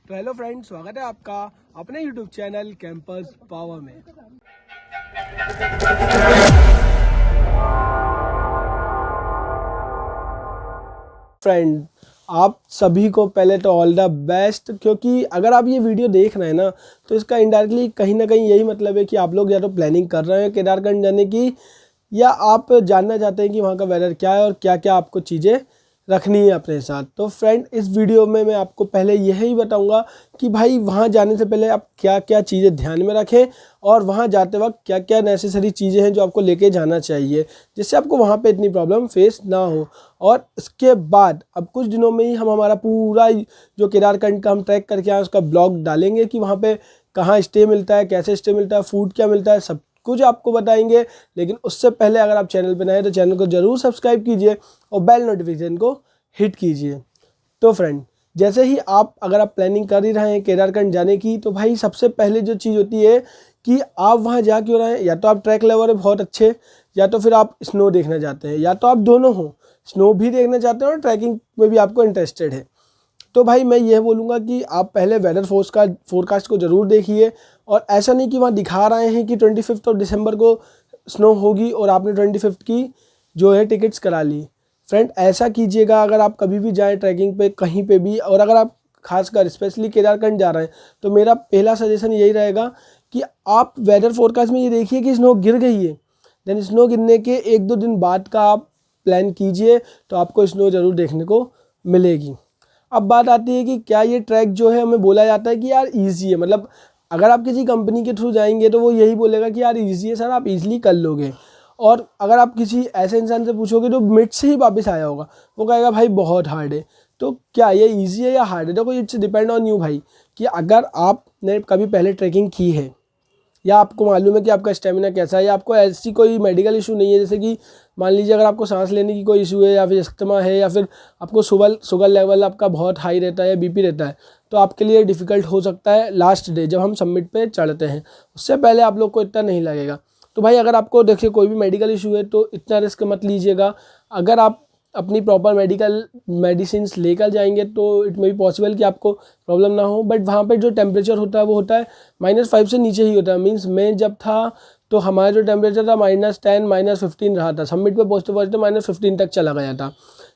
तो hello friends, स्वागत है आपका अपने यूट्यूब चैनल कैंपस पावर में। फ्रेंड, आप सभी को पहले तो ऑल द बेस्ट, क्योंकि अगर आप ये वीडियो देख रहे हैं ना तो इसका इनडायरेक्टली कहीं ना कहीं यही मतलब है कि आप लोग या तो प्लानिंग कर रहे हैं केदारखंड जाने की, या आप जानना चाहते हैं कि वहाँ का वेदर क्या है और क्या क्या आपको चीज़ें रखनी है अपने साथ। तो फ्रेंड, इस वीडियो में मैं आपको पहले यही बताऊंगा कि भाई वहाँ जाने से पहले आप क्या क्या चीज़ें ध्यान में रखें और वहाँ जाते वक्त क्या क्या नेसेसरी चीज़ें हैं जो आपको लेके जाना चाहिए, जिससे आपको वहाँ पे इतनी प्रॉब्लम फेस ना हो। और इसके बाद अब कुछ दिनों में ही हम हमारा पूरा जो केदारखंड का हम ट्रैक करके आए उसका ब्लॉग डालेंगे कि वहाँ पे कहाँ स्टे मिलता है, कैसे स्टे मिलता है, फूड क्या मिलता है, सब कुछ आपको बताएंगे। लेकिन उससे पहले अगर आप चैनल पर नए हैं तो चैनल को ज़रूर सब्सक्राइब कीजिए और बेल नोटिफिकेशन को हिट कीजिए। तो फ्रेंड, जैसे ही अगर आप प्लानिंग कर ही रहे हैं केदारखंड जाने की, तो भाई सबसे पहले जो चीज़ होती है कि आप वहाँ जा क्यों रहे हैं। या तो आप ट्रैक लवर है बहुत अच्छे, या तो फिर आप स्नो देखना चाहते हैं, या तो आप दोनों हो, स्नो भी देखना चाहते हैं और ट्रैकिंग में भी आपको इंटरेस्टेड है। तो भाई मैं यह बोलूँगा कि आप पहले वेदर फोरकास्ट को ज़रूर देखिए। और ऐसा नहीं कि वहाँ दिखा रहे हैं कि 25 दिसंबर को स्नो होगी और आपने 25 की जो है टिकट्स करा ली। फ्रेंड, ऐसा कीजिएगा अगर आप कभी भी जाएं ट्रैकिंग पे कहीं पे भी, और अगर आप खासकर स्पेशली केदारखंड जा रहे हैं, तो मेरा पहला सजेशन यही रहेगा कि आप वेदर फोरकास्ट में ये देखिए कि स्नो गिर गई है। देन स्नो गिरने के 1-2 दिन बाद का आप प्लान कीजिए, तो आपको स्नो ज़रूर देखने को मिलेगी। अब बात आती है कि क्या ये ट्रैक जो है, हमें बोला जाता है कि यार ईजी है, मतलब अगर आप किसी कंपनी के थ्रू जाएंगे तो वो यही बोलेगा कि यार ईजी है सर, आप ईजिली कर लोगे। और अगर आप किसी ऐसे इंसान से पूछोगे जो मिड से ही वापस आया होगा, वो कहेगा भाई बहुत हार्ड है। तो क्या ये ईजी है या हार्ड है? देखो, इट्स डिपेंड ऑन यू भाई, कि अगर आपने कभी पहले ट्रैकिंग की है या आपको मालूम है कि आपका स्टेमिना कैसा है, या आपको ऐसी कोई मेडिकल इशू नहीं है, जैसे कि मान लीजिए अगर आपको सांस लेने की कोई इशू है, या फिर अस्थमा है, या फिर आपको शुगर लेवल आपका बहुत हाई रहता है या बीपी रहता है, तो आपके लिए डिफ़िकल्ट हो सकता है लास्ट डे जब हम समिट पे चढ़ते हैं। उससे पहले आप लोग को इतना नहीं लगेगा। तो भाई अगर आपको देखिए कोई भी मेडिकल इशू है तो इतना रिस्क मत लीजिएगा। अगर आप अपनी प्रॉपर मेडिसिन लेकर जाएंगे तो इट मे बी पॉसिबल कि आपको प्रॉब्लम ना हो। बट वहाँ पे जो टेम्परेचर होता है वो होता है -5 से नीचे ही होता है। मीन्स मैं जब था तो हमारा जो टेम्परेचर था -10 -15 रहा था। समिट पे पहुँचते पहुँचते -15 तक चला गया था।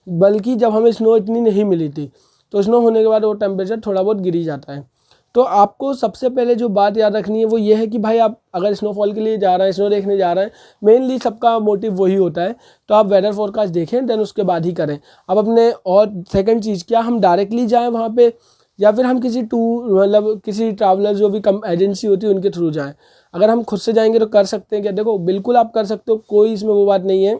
बल्कि जब हमें स्नो इतनी नहीं मिली थी, तो स्नो होने के बाद वो टेम्परेचर थोड़ा बहुत गिर ही जाता है। तो आपको सबसे पहले जो बात याद रखनी है वो ये है कि भाई आप अगर स्नोफॉल के लिए जा रहे हैं, स्नो देखने जा रहे हैं, मेनली सबका मोटिव वही होता है। तो आप वेदर फोरकास्ट देखें, देन उसके बाद ही करें। अब अपने और सेकंड चीज़, क्या हम डायरेक्टली जाएं वहाँ पे, या फिर हम किसी मतलब किसी ट्रैवलर जो भी कम एजेंसी होती है उनके थ्रू जाएँ। अगर हम खुद से जाएंगे तो कर सकते हैं क्या? देखो, बिल्कुल आप कर सकते हो, कोई इसमें वो बात नहीं है।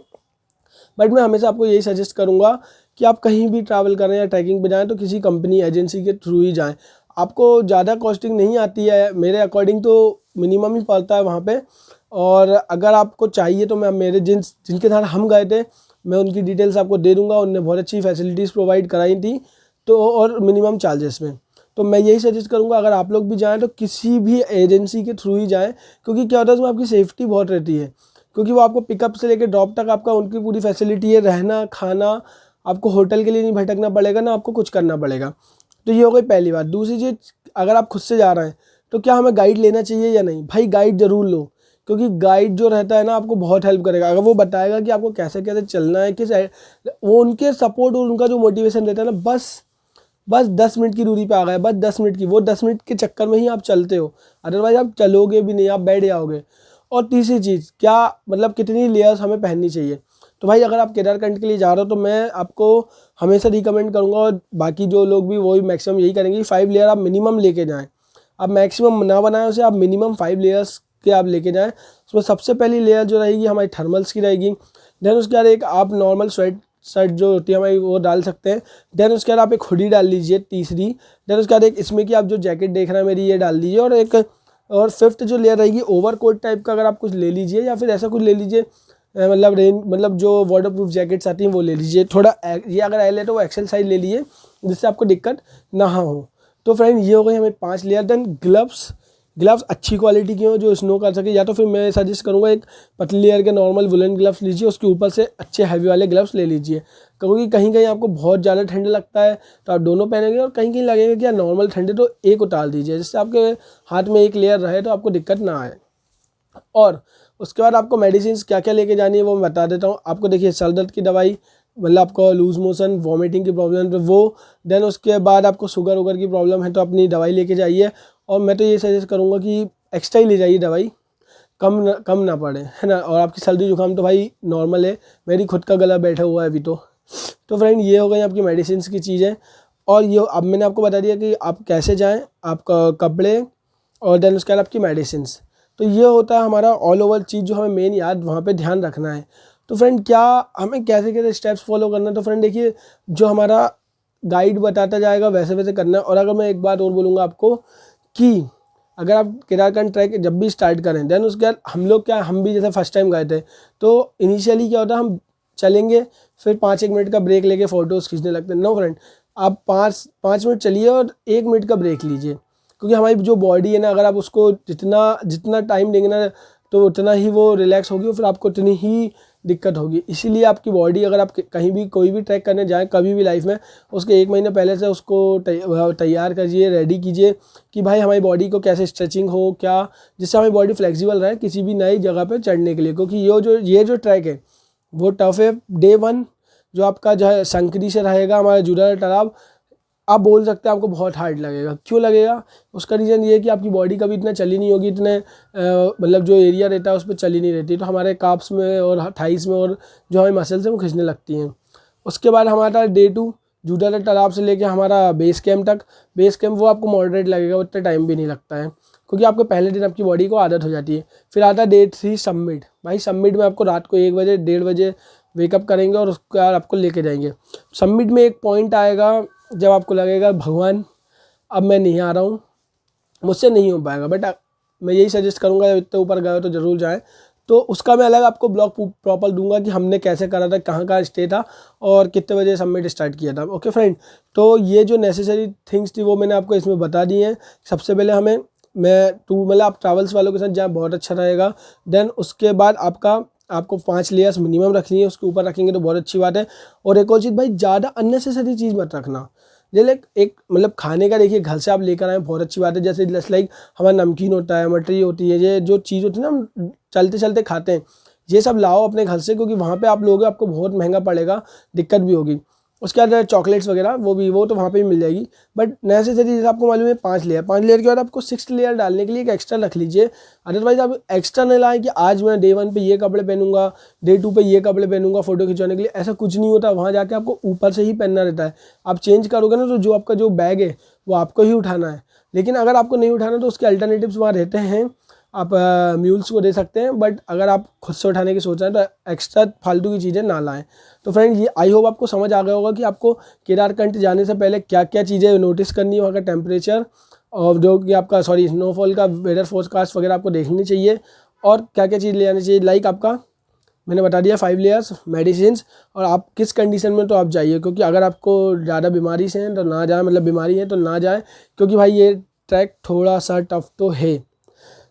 बट मैं हमेशा आपको यही सजेस्ट करूँगा कि आप कहीं भी ट्रैवल करें या ट्रैकिंग पे जाएँ तो किसी कंपनी एजेंसी के थ्रू ही जाएँ। आपको ज़्यादा कॉस्टिंग नहीं आती है, मेरे अकॉर्डिंग तो मिनिमम ही पड़ता है वहाँ पे। और अगर आपको चाहिए तो मैं जिनके साथ हम गए थे, मैं उनकी डिटेल्स आपको दे दूँगा। उनने बहुत अच्छी फैसिलिटीज़ प्रोवाइड कराई थी, तो और मिनिमम चार्जेस में। तो मैं यही सजेस्ट करूँगा अगर आप लोग भी जाएँ तो किसी भी एजेंसी के थ्रू ही जाएँ, क्योंकि क्या होता है उसमें आपकी सेफ्टी बहुत रहती है। क्योंकि वो आपको पिकअप से लेकर ड्रॉप तक आपका उनकी पूरी फैसिलिटी है, रहना खाना, आपको होटल के लिए नहीं भटकना पड़ेगा, ना आपको कुछ करना पड़ेगा। तो ये हो गई पहली बात। दूसरी चीज़, अगर आप खुद से जा रहे हैं तो क्या हमें गाइड लेना चाहिए या नहीं? भाई गाइड ज़रूर लो, क्योंकि गाइड जो रहता है ना आपको बहुत हेल्प करेगा। अगर वो बताएगा कि आपको कैसे कैसे चलना है, वो उनके सपोर्ट और उनका जो मोटिवेशन रहता है ना, बस 10 मिनट की दूरी पे आ गए, बस 10 मिनट की, वो 10 मिनट के चक्कर में ही आप चलते हो, अदरवाइज आप चलोगे भी नहीं, आप बैठ जाओगे। और तीसरी चीज़, क्या मतलब कितनी लेयर्स हमें पहननी चाहिए? तो भाई अगर आप केदारखंड के लिए जा रहे हो तो मैं आपको हमेशा रिकमेंड करूँगा, और बाकी जो लोग भी वही मैक्सिमम यही करेंगे कि 5 लेयर आप मिनिमम लेके जाएँ। आप मैक्सिमम ना बनाएं उसे, आप मिनिमम 5 लेयर्स के आप लेके जाएँ। उसमें सबसे पहली लेयर जो रहेगी हमारी थर्मल्स की रहेगी। देन उसके बाद एक आप नॉर्मल शर्ट जो होती है हमारी वो डाल सकते हैं। देन उसके बाद आप एक हुडी डाल लीजिए, तीसरी। देन उसके बाद एक इसमें की आप जो जैकेट देख रहे हैं मेरी, ये डाल दीजिए। और फिफ्थ जो लेयर रहेगी ओवर कोट टाइप का, अगर आप कुछ ले लीजिए या फिर ऐसा कुछ ले लीजिए, मतलब जो वाटर प्रूफ जैकेट्स आती हैं वो ले लीजिए। थोड़ा ये अगर एल है तो वो एक्सेल साइज ले लीजिए, जिससे आपको दिक्कत ना हो। तो फ्रेंड, ये हो गई हमें 5 लेयर। देन ग्लव्स अच्छी क्वालिटी की हो जो स्नो कर सके, या तो फिर मैं सजेस्ट करूँगा एक पतली लेयर के नॉर्मल वुलन ग्लव्स लीजिए, उसके ऊपर से अच्छे हैवी वाले ग्लव्स ले लीजिए। क्योंकि कहीं कहीं आपको बहुत ज़्यादा ठंड लगता है तो आप दोनों पहनेंगे, और कहीं कहीं लगेगा कि यार नॉर्मल ठंड है तो एक उतार दीजिए, जिससे आपके हाथ में एक लेयर रहे तो आपको दिक्कत ना आए। और उसके बाद आपको मेडिसिन क्या क्या लेके जानी है वो मैं बता देता हूँ आपको। देखिए, सर दर्द की दवाई, मतलब आपको लूज़ मोशन वॉमिटिंग की प्रॉब्लम तो वो, देन उसके बाद आपको शुगर वुगर की प्रॉब्लम है तो अपनी दवाई लेके जाइए। और मैं तो ये सजेस्ट करूँगा कि एक्स्ट्रा ही ले जाइए दवाई, कम ना पड़े, है ना। और आपकी सर्दी जुकाम तो भाई नॉर्मल है, मेरी खुद का गला बैठा हुआ है अभी तो फ्रेंड ये हो गई आपकी मेडिसिन की चीज़ें। और ये अब मैंने आपको बता दिया कि आप कैसे जाएँ, आपका कपड़े और देन उसके बाद आपकी मेडिसिन। तो ये होता है हमारा ऑल ओवर चीज़ जो हमें मेन याद वहाँ पे ध्यान रखना है। तो फ्रेंड क्या हमें कैसे कैसे स्टेप्स फॉलो करना है, तो फ्रेंड देखिए जो हमारा गाइड बताता जाएगा वैसे वैसे करना है। और अगर मैं एक बात और बोलूँगा आपको कि अगर आप केदारखंड ट्रैक जब भी स्टार्ट करें, देन उसके बाद हम भी जैसे फर्स्ट टाइम गए थे तो इनिशियली क्या होता है, हम चलेंगे फिर 5-1 मिनट का ब्रेक लेके फ़ोटोज़ खींचने लगते हैं। नो फ्रेंड, आप 5 मिनट चलिए और 1 मिनट का ब्रेक लीजिए, क्योंकि हमारी जो बॉडी है ना, अगर आप उसको जितना टाइम देंगे ना तो उतना ही वो रिलैक्स होगी और फिर आपको उतनी ही दिक्कत होगी। इसीलिए आपकी बॉडी, अगर आप कहीं भी कोई भी ट्रैक करने जाएँ कभी भी लाइफ में, उसके 1 महीने पहले से उसको तैयार कीजिए, रेडी कीजिए कि भाई हमारी बॉडी को कैसे स्ट्रेचिंग हो, क्या जिससे हमारी बॉडी फ्लेक्सिबल रहे किसी भी नई जगह पे चढ़ने के लिए। क्योंकि ये जो ट्रैक है वो टफ है। डे 1 जो आपका जो है संकरी से रहेगा हमारा जुड़ा तालाब, आप बोल सकते हैं आपको बहुत हार्ड लगेगा। क्यों लगेगा? उसका रीज़न ये है कि आपकी बॉडी कभी इतना चली नहीं होगी, इतने मतलब जो एरिया रहता है उस पर चली नहीं रहती, तो हमारे काप्स में और थाइस में और जो हमारी मसल्स हैं वो खिंचने लगती हैं। उसके बाद हमारा डे 2 जूडा तालाब से लेके हमारा बेस कैंप तक। बेस कैंप वो आपको मॉडरेट लगेगा, उतना टाइम भी नहीं लगता है क्योंकि आपको पहले दिन आपकी बॉडी को आदत हो जाती है। फिर आता है डे 3 समिट। भाई समिट में आपको रात को 1 बजे 1:30 बजे वेकअप करेंगे और उसके बाद आपको लेके जाएंगे। समिट में एक पॉइंट आएगा जब आपको लगेगा भगवान अब मैं नहीं आ रहा हूँ, मुझसे नहीं हो पाएगा, बट मैं यही सजेस्ट करूँगा जब इतने ऊपर गए हो तो ज़रूर जाएँ। तो उसका मैं अलग आपको ब्लॉग प्रॉपर दूंगा कि हमने कैसे करा था, कहाँ कहाँ स्टे था और कितने बजे समिट स्टार्ट किया था। ओके फ्रेंड, तो ये जो नेसेसरी थिंग्स थी वो मैंने आपको इसमें बता दी हैं। सबसे पहले मतलब आप ट्रैवल्स वालों के साथ जाएँ, बहुत अच्छा रहेगा। देन उसके बाद आपको 5 लेयर्स मिनिमम रखनी है, उसके ऊपर रखेंगे तो बहुत अच्छी बात है। और एक और चीज़ भाई, ज़्यादा अननेसेसरी चीज़ मत रखना। जैसे एक मतलब खाने का, देखिए घर से आप लेकर आए बहुत अच्छी बात है, जैसे जस्ट लाइक हमारा नमकीन होता है, मटरी होती है, ये जो चीज़ होती है ना हम चलते चलते खाते हैं, ये सब लाओ अपने घर से, क्योंकि वहाँ पे आप लोगे आपको बहुत महंगा पड़ेगा, दिक्कत भी होगी। उसके बाद चॉकलेट्स वगैरह वो तो वहाँ पे भी मिल जाएगी, बट नेसेसरी जैसे आपको मालूम है 5 लेयर के बाद आपको 6th लेयर डालने के लिए एक एक्स्ट्रा रख लीजिए। अदरवाइज आप एक्स्ट्रा नहीं लाएं कि आज मैं डे 1 पे ये कपड़े पहनूंगा, डे 2 पे ये कपड़े पहनूंगा फ़ोटो खिंचवाने के लिए। ऐसा कुछ नहीं होता, वहाँ जाके आपको ऊपर से ही पहनना रहता है। आप चेंज करोगे ना तो जो आपका जो बैग है वो आपको ही उठाना है, लेकिन अगर आपको नहीं उठाना तो उसके अल्टरनेटिव्स वहाँ रहते हैं, आप म्यूल्स को दे सकते हैं। बट अगर आप खुद से उठाने की सोच रहे हैं तो एक्स्ट्रा फालतू की चीज़ें ना लाएं। तो फ्रेंड ये आई होप आपको समझ आ गया होगा कि आपको केदारखंड जाने से पहले क्या क्या चीज़ें नोटिस करनी है, वहाँ का टेम्परेचर और जो कि आपका स्नोफॉल का वेदर फोरकास्ट वगैरह आपको देखनी चाहिए, और क्या क्या चीज़ ले आनी चाहिए। लाइक आपका मैंने बता दिया 5 लेयर्स, मेडिसिन, और आप किस कंडीशन में तो आप जाइए, क्योंकि अगर आपको ज़्यादा बीमारी से हैं तो ना जाए, मतलब बीमारी है तो ना जाए, क्योंकि भाई ये ट्रैक थोड़ा सा टफ तो है।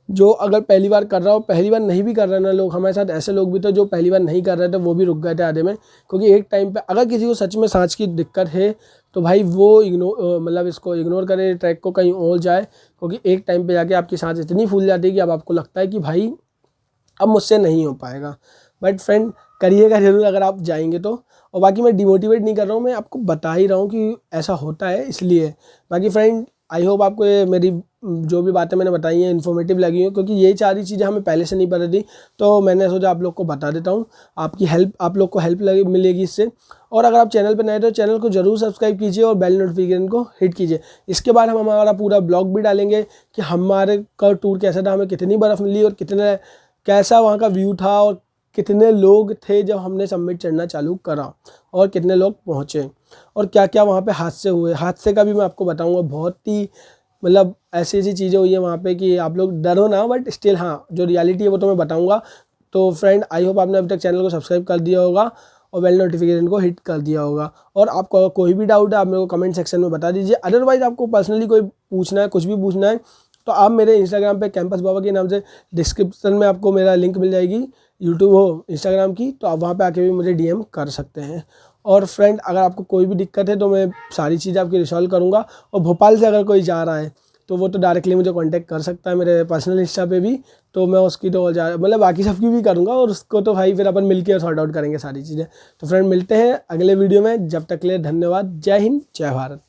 जो अगर पहली बार कर रहा हो, पहली बार नहीं भी कर रहे ना लोग, हमारे साथ ऐसे लोग भी थे जो पहली बार नहीं कर रहे थे, वो भी रुक गए थे आधे में, क्योंकि एक टाइम पे अगर किसी को सच में सांस की दिक्कत है तो भाई वो इसको इग्नोर करे, ट्रैक को कहीं और जाए, क्योंकि एक टाइम पे जाके आपकी सांस इतनी फूल जाती है कि अब आपको लगता है कि भाई अब मुझसे नहीं हो पाएगा। बट फ्रेंड करिएगा ज़रूर अगर आप जाएंगे तो। और बाकी मैं डिमोटिवेट नहीं कर रहा हूँ, मैं आपको बता ही रहा हूँ कि ऐसा होता है इसलिए। बाकी फ्रेंड आई होप आपको ये मेरी जो भी बातें मैंने बताई हैं इन्फॉर्मेटिव लगी हैं, क्योंकि यही सारी चीज़ें हमें पहले से नहीं पता थी, तो मैंने सोचा आप लोग को बता देता हूँ। आप लोग को हेल्प मिलेगी इससे। और अगर आप चैनल पर नए तो चैनल को जरूर सब्सक्राइब कीजिए और बेल नोटिफिकेशन को हिट कीजिए। इसके बाद हम हमारा पूरा ब्लॉग भी डालेंगे कि हमारे का टूर कैसा था, हमें कितनी बर्फ़ मिली और कैसा वहाँ का व्यू था, और कितने लोग थे जब हमने समिट चढ़ना चालू करा, और कितने लोग पहुँचे, और क्या क्या वहाँ पे हादसे हुए। हादसे का भी मैं आपको बताऊँगा, बहुत ही मतलब ऐसी ऐसी चीज़ें हुई हैं वहाँ पे कि आप लोग डरो ना, बट स्टिल हाँ जो रियलिटी है वो तो मैं बताऊँगा। तो फ्रेंड आई होप आपने अभी तक चैनल को सब्सक्राइब कर दिया होगा और बेल नोटिफिकेशन को हिट कर दिया होगा। और आपको कोई भी डाउट है आप मेरे को कमेंट सेक्शन में बता दीजिए। अदरवाइज़ आपको पर्सनली कोई पूछना है, कुछ भी पूछना है, तो आप मेरे इंस्टाग्राम पे कैंपस बाबा के नाम से डिस्क्रिप्शन में आपको मेरा लिंक मिल जाएगी यूट्यूब इंस्टाग्राम की, तो आप वहाँ पे आके भी मुझे DM कर सकते हैं। और फ्रेंड अगर आपको कोई भी दिक्कत है तो मैं सारी चीज़ें आपकी रिसॉल्व करूँगा। और भोपाल से अगर कोई जा रहा है तो वो तो डायरेक्टली मुझे कांटेक्ट कर सकता है मेरे पर्सनल इंस्टा पे भी, तो मैं उसकी तो मतलब बाकी सबकी भी करूँगा, और उसको तो भाई फिर अपन मिलके सॉर्ट आउट करेंगे सारी चीज़ें। तो फ्रेंड मिलते हैं अगले वीडियो में, जब तक के लिए धन्यवाद। जय हिंद, जय भारत।